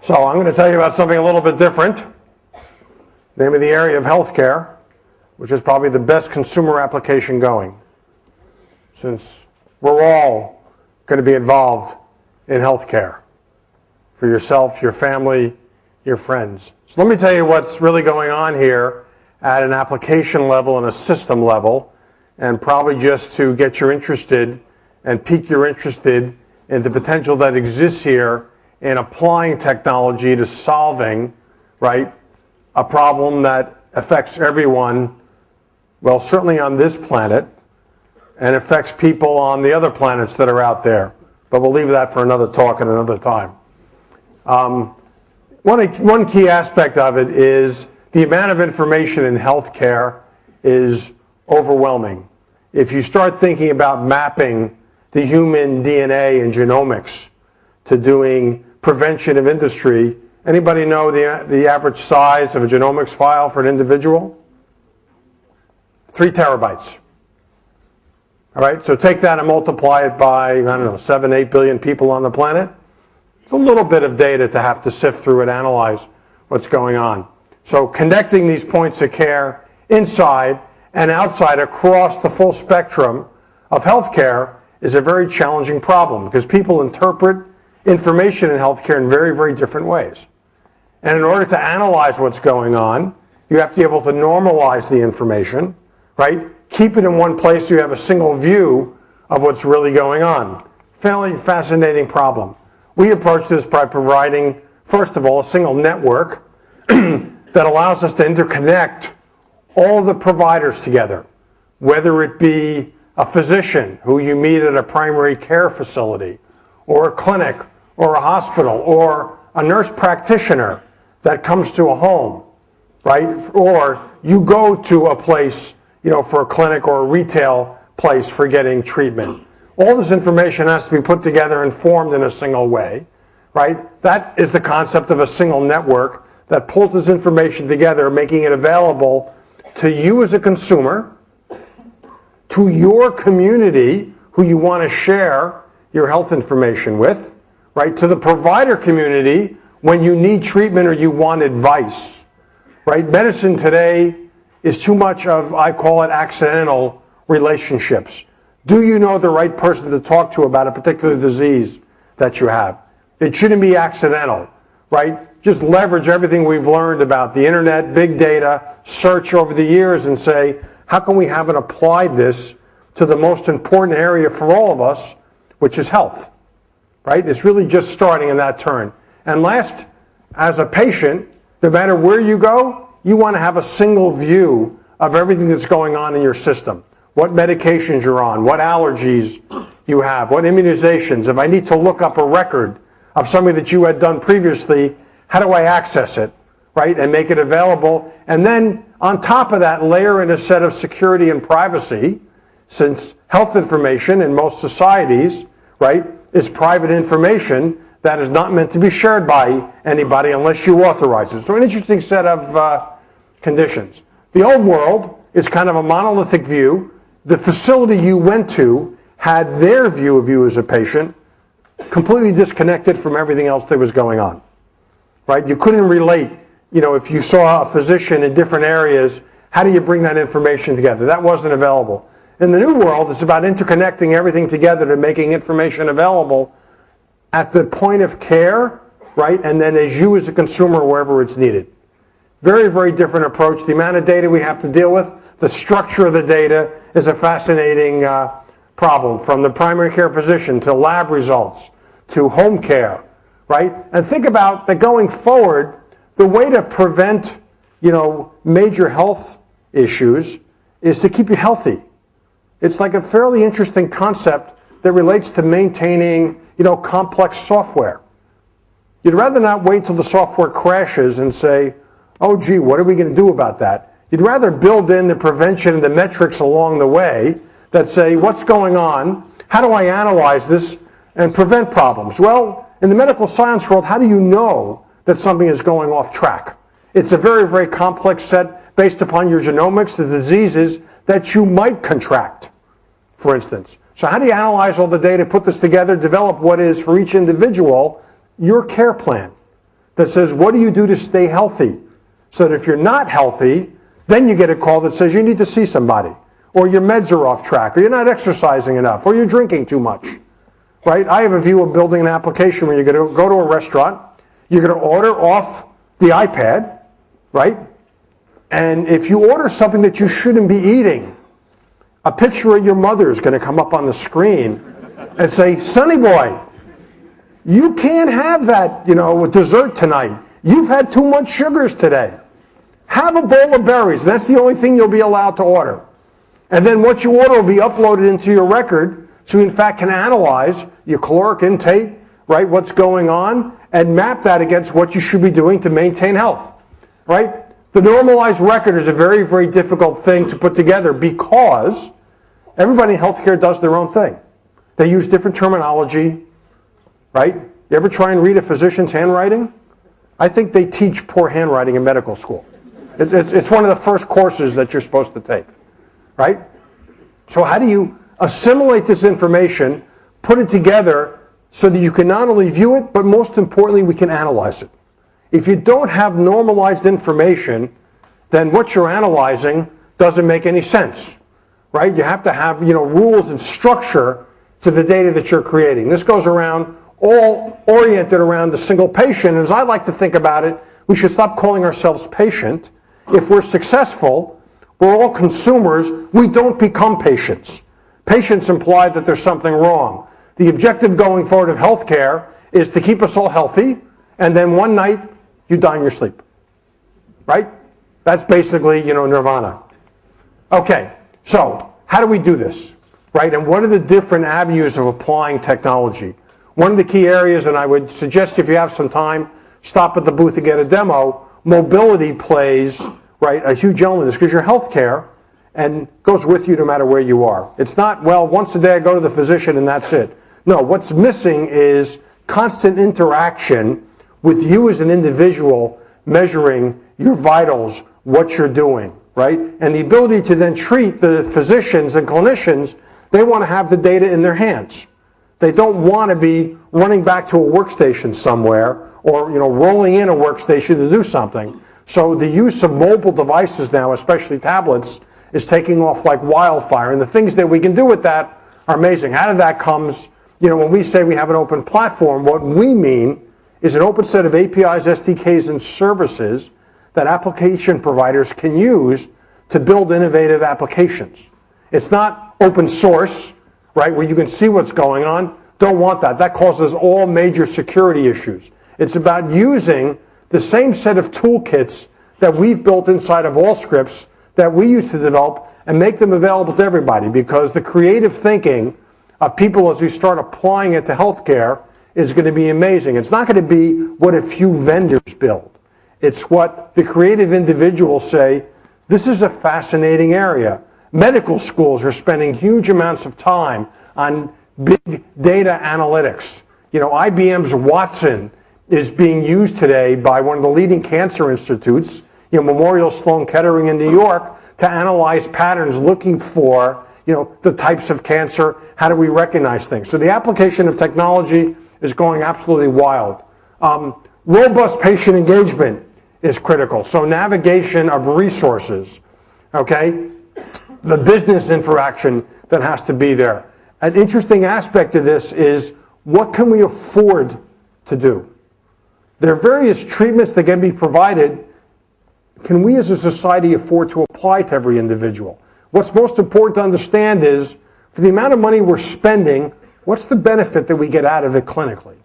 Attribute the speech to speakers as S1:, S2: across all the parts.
S1: So I'm going to tell you about something a little bit different. Name of the area of healthcare, which is probably the best consumer application going, since we're all going to be involved in healthcare for yourself, your family, your friends. So let me tell you what's really going on here at an application level and a system level, and probably just to get you interested and pique your interest in the potential that exists here in applying technology to solving, right, a problem that affects everyone, well, certainly on this planet, and affects people on the other planets that are out there. But we'll leave that for another talk and another time. One key aspect of it is the amount of information in healthcare is overwhelming. If you start thinking about mapping the human DNA and genomics to doing prevention of industry, anybody know the average size of a genomics file for an individual? 3 terabytes. All right, so take that and multiply it by, I don't know, 7, 8 billion people on the planet. It's a little bit of data to have to sift through and analyze what's going on. So connecting these points of care inside and outside across the full spectrum of healthcare is a very challenging problem because people interpret information in healthcare in very, very different ways. And in order to analyze what's going on, you have to be able to normalize the information, right? Keep it in one place so you have a single view of what's really going on. Fairly fascinating problem. We approach this by providing, first of all, a single network that allows us to interconnect all the providers together, whether it be a physician who you meet at a primary care facility, or a clinic, or a hospital, or a nurse practitioner that comes to a home, right? Or you go to a place, for a clinic or a retail place for getting treatment. All this information has to be put together and formed in a single way, right? That is the concept of a single network that pulls this information together, making it available to you as a consumer, to your community who you want to share your health information with, right? To the provider community when you need treatment or you want advice, right? Medicine today is too much of, I call it, accidental relationships. Do you know the right person to talk to about a particular disease that you have? It shouldn't be accidental, right? Just leverage everything we've learned about the internet, big data, search over the years and say, how can we have it applied this to the most important area for all of us, which is health, right? It's really just starting in that turn. And last, as a patient, no matter where you go, you want to have a single view of everything that's going on in your system. What medications you're on, what allergies you have, what immunizations. If I need to look up a record of something that you had done previously, how do I access it, right, and make it available? And then on top of that, layer in a set of security and privacy, since health information in most societies, right, is private information that is not meant to be shared by anybody unless you authorize it. So an interesting set of conditions. The old world is kind of a monolithic view. The facility you went to had their view of you as a patient completely disconnected from everything else that was going on, right? You couldn't relate. If you saw a physician in different areas, how do you bring that information together? That wasn't available. In the new world, it's about interconnecting everything together to making information available at the point of care, right? And then as you as a consumer, wherever it's needed. Very, very different approach. The amount of data we have to deal with, the structure of the data is a fascinating problem, from the primary care physician to lab results to home care, right? And think about that going forward, the way to prevent, major health issues is to keep you healthy. It's like a fairly interesting concept that relates to maintaining, complex software. You'd rather not wait till the software crashes and say, oh, gee, what are we going to do about that? You'd rather build in the prevention and the metrics along the way that say, what's going on? How do I analyze this and prevent problems? Well, in the medical science world, how do you know that something is going off track? It's a very, very complex set based upon your genomics, the diseases that you might contract, for instance. So how do you analyze all the data, put this together, develop what is, for each individual, your care plan? that says, what do you do to stay healthy? So that if you're not healthy, then you get a call that says you need to see somebody, or your meds are off track, or you're not exercising enough, or you're drinking too much, right? I have a view of building an application where you're going to go to a restaurant, you're going to order off the iPad, right? And if you order something that you shouldn't be eating, a picture of your mother is going to come up on the screen and say, Sonny boy, you can't have that, dessert tonight. You've had too much sugars today. Have a bowl of berries. That's the only thing you'll be allowed to order. And then what you order will be uploaded into your record, so you in fact can analyze your caloric intake, right, what's going on, and map that against what you should be doing to maintain health, right? The normalized record is a very, very difficult thing to put together because everybody in healthcare does their own thing. They use different terminology, right? You ever try and read a physician's handwriting? I think they teach poor handwriting in medical school. It's one of the first courses that you're supposed to take, right? So how do you assimilate this information, put it together so that you can not only view it, but most importantly, we can analyze it. If you don't have normalized information, then what you're analyzing doesn't make any sense, right? You have to have, rules and structure to the data that you're creating. This goes around all oriented around the single patient. As I like to think about it, we should stop calling ourselves patient. If we're successful, we're all consumers. We don't become patients. Patients imply that there's something wrong. The objective going forward of healthcare is to keep us all healthy, and then one night you die in your sleep, right? That's basically, nirvana. Okay, so how do we do this, right? And what are the different avenues of applying technology? One of the key areas, and I would suggest if you have some time, stop at the booth to get a demo, mobility plays, right, a huge element of this because your healthcare and goes with you no matter where you are. It's not, well, once a day I go to the physician and that's it. No, what's missing is constant interaction with you as an individual measuring your vitals, what you're doing, right? And the ability to then treat the physicians and clinicians, they want to have the data in their hands. They don't want to be running back to a workstation somewhere or rolling in a workstation to do something. So the use of mobile devices now, especially tablets, is taking off like wildfire. And the things that we can do with that are amazing. Out of that comes, when we say we have an open platform, what we mean is an open set of APIs, SDKs, and services that application providers can use to build innovative applications. It's not open source, right, where you can see what's going on. Don't want that. That causes all major security issues. It's about using the same set of toolkits that we've built inside of Allscripts that we used to develop and make them available to everybody, because the creative thinking of people as we start applying it to healthcare is going to be amazing. It's not going to be what a few vendors build. It's what the creative individuals say, this is a fascinating area. Medical schools are spending huge amounts of time on big data analytics. IBM's Watson is being used today by one of the leading cancer institutes, Memorial Sloan Kettering in New York, to analyze patterns looking for, the types of cancer. How do we recognize things? So the application of technology is going absolutely wild. Robust patient engagement is critical. So navigation of resources, okay? The business interaction that has to be there. An interesting aspect of this is, what can we afford to do? There are various treatments that can be provided. Can we as a society afford to apply to every individual? What's most important to understand is, for the amount of money we're spending, what's the benefit that we get out of it clinically,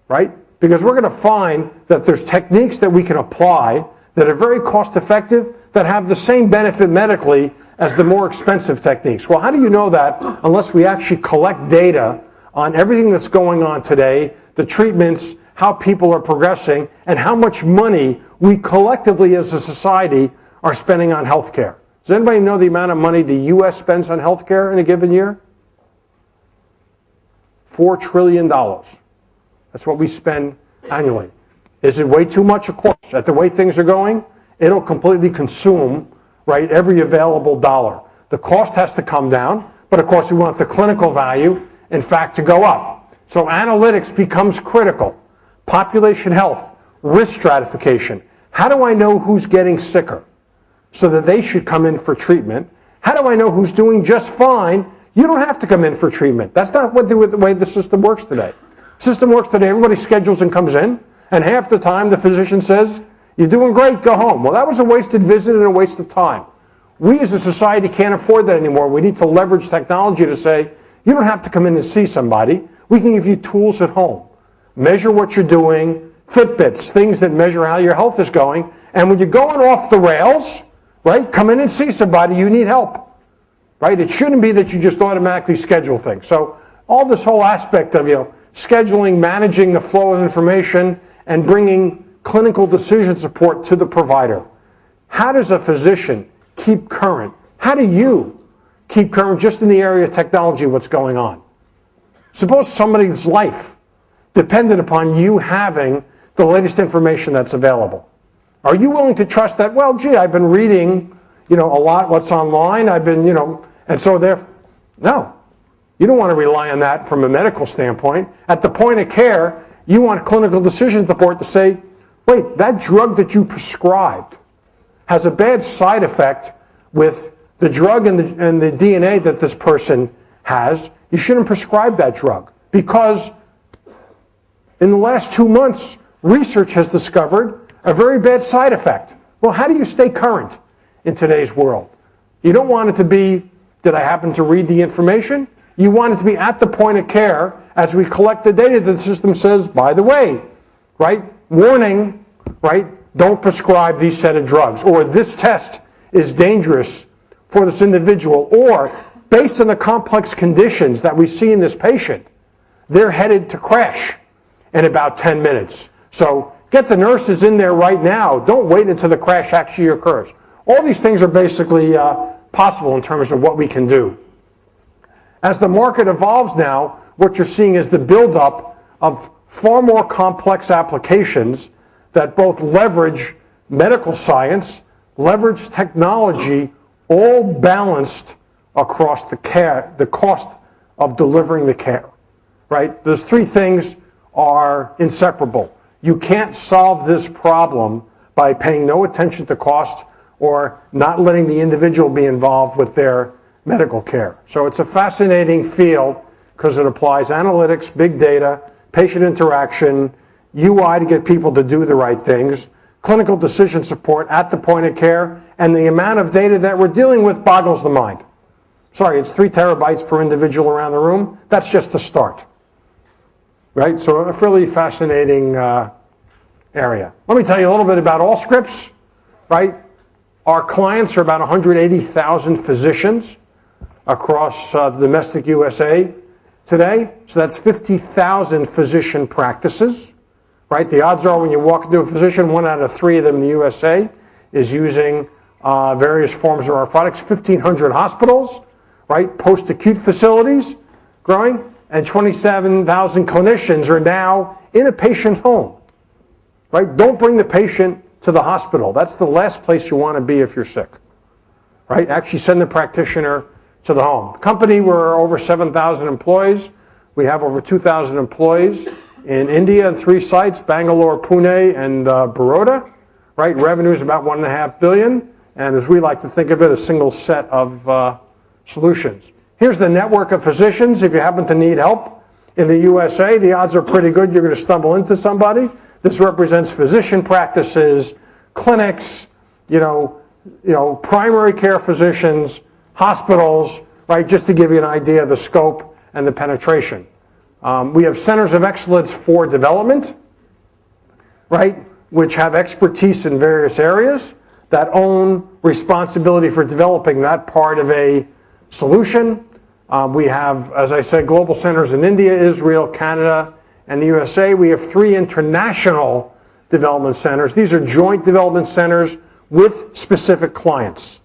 S1: right? Because we're going to find that there's techniques that we can apply that are very cost effective, that have the same benefit medically as the more expensive techniques. Well, how do you know that unless we actually collect data on everything that's going on today, the treatments, how people are progressing, and how much money we collectively as a society are spending on healthcare? Does anybody know the amount of money the U.S. spends on healthcare in a given year? $4 trillion. That's what we spend annually. Is it way too much? Of course. At the way things are going, it'll completely consume, right, every available dollar. The cost has to come down, but of course we want the clinical value, in fact, to go up. So analytics becomes critical. Population health. risk stratification. How do I know who's getting sicker so that they should come in for treatment? How do I know who's doing just fine? You don't have to come in for treatment. That's not the way the system works today. The system works today, everybody schedules and comes in, and half the time the physician says, you're doing great, go home. Well, that was a wasted visit and a waste of time. We as a society can't afford that anymore. We need to leverage technology to say, you don't have to come in and see somebody. We can give you tools at home. Measure what you're doing, Fitbits, things that measure how your health is going. And when you're going off the rails, right, come in and see somebody, you need help. Right? It shouldn't be that you just automatically schedule things. So all this whole aspect of, scheduling, managing the flow of information, and bringing clinical decision support to the provider. How does a physician keep current? How do you keep current just in the area of technology, what's going on? Suppose somebody's life depended upon you having the latest information that's available. Are you willing to trust that, well, gee, I've been reading, a lot what's online, I've been, and so therefore, no. You don't want to rely on that from a medical standpoint. At the point of care, you want clinical decision support to say, wait, that drug that you prescribed has a bad side effect with the drug and the DNA that this person has. You shouldn't prescribe that drug because in the last 2 months, research has discovered a very bad side effect. Well, how do you stay current in today's world? You don't want it to be, did I happen to read the information? You want it to be at the point of care as we collect the data that the system says, by the way, right, warning, right, don't prescribe these set of drugs, or this test is dangerous for this individual, or based on the complex conditions that we see in this patient, they're headed to crash in about 10 minutes. So get the nurses in there right now. Don't wait until the crash actually occurs. All these things are basically possible in terms of what we can do. As the market evolves now, what you're seeing is the buildup of far more complex applications that both leverage medical science, leverage technology, all balanced across the care, the cost of delivering the care, right? Those three things are inseparable. You can't solve this problem by paying no attention to cost or not letting the individual be involved with their medical care. So it's a fascinating field because it applies analytics, big data, patient interaction, UI to get people to do the right things, clinical decision support at the point of care, and the amount of data that we're dealing with boggles the mind. Sorry, it's 3 terabytes per individual around the room. That's just the start. Right? So a really fascinating area. Let me tell you a little bit about Allscripts. Right? Our clients are about 180,000 physicians across the domestic USA today. So that's 50,000 physician practices. Right? The odds are when you walk into a physician, 1 out of 3 of them in the USA is using various forms of our products. 1,500 hospitals, right? Post-acute facilities growing, and 27,000 clinicians are now in a patient's home. Right? Don't bring the patient to the hospital. That's the last place you want to be if you're sick. Right? Actually send the practitioner to the home. The company, we're over 7,000 employees. We have over 2,000 employees in India and 3 sites, Bangalore, Pune, and Baroda. Right? Revenue is about $1.5 billion, and as we like to think of it, a single set of solutions. Here's the network of physicians. If you happen to need help in the USA, the odds are pretty good you're going to stumble into somebody. This represents physician practices, clinics, primary care physicians, hospitals, right? Just to give you an idea of the scope and the penetration. We have centers of excellence for development, right? Which have expertise in various areas that own responsibility for developing that part of a solution. We have, as I said, global centers in India, Israel, Canada, and the USA. We have 3 international development centers. These are joint development centers with specific clients.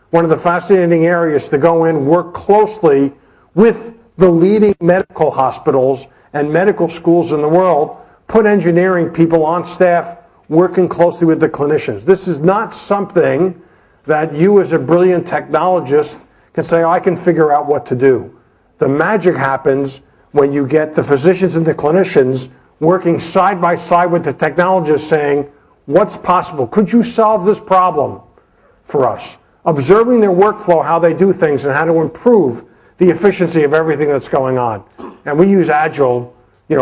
S1: One of the fascinating areas to go in, work closely with the leading medical hospitals and medical schools in the world, put engineering people on staff working closely with the clinicians. This is not something that you as a brilliant technologist can say, I can figure out what to do. The magic happens when you get the physicians and the clinicians working side by side with the technologists saying, what's possible? Could you solve this problem for us? Observing their workflow, how they do things, and how to improve the efficiency of everything that's going on. And we use Agile,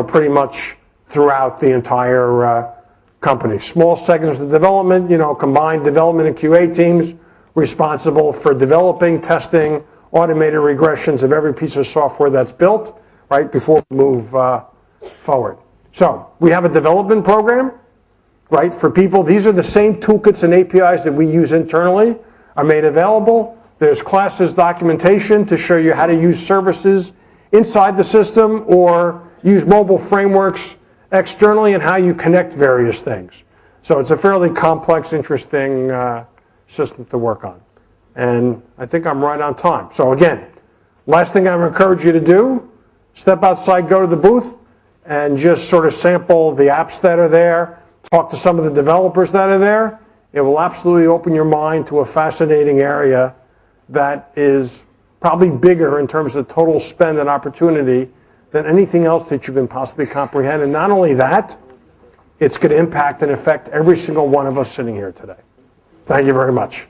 S1: pretty much throughout the entire company. Small segments of development, combined development and QA teams responsible for developing, testing, automated regressions of every piece of software that's built, right, before we move forward. So we have a development program, right, for people. These are the same toolkits and APIs that we use internally are made available. There's classes documentation to show you how to use services inside the system or use mobile frameworks externally and how you connect various things. So it's a fairly complex, interesting system to work on. And I think I'm right on time. So again, last thing I would encourage you to do, step outside, go to the booth, and just sort of sample the apps that are there, talk to some of the developers that are there. It will absolutely open your mind to a fascinating area that is probably bigger in terms of total spend and opportunity than anything else that you can possibly comprehend. And not only that, it's going to impact and affect every single one of us sitting here today. Thank you very much.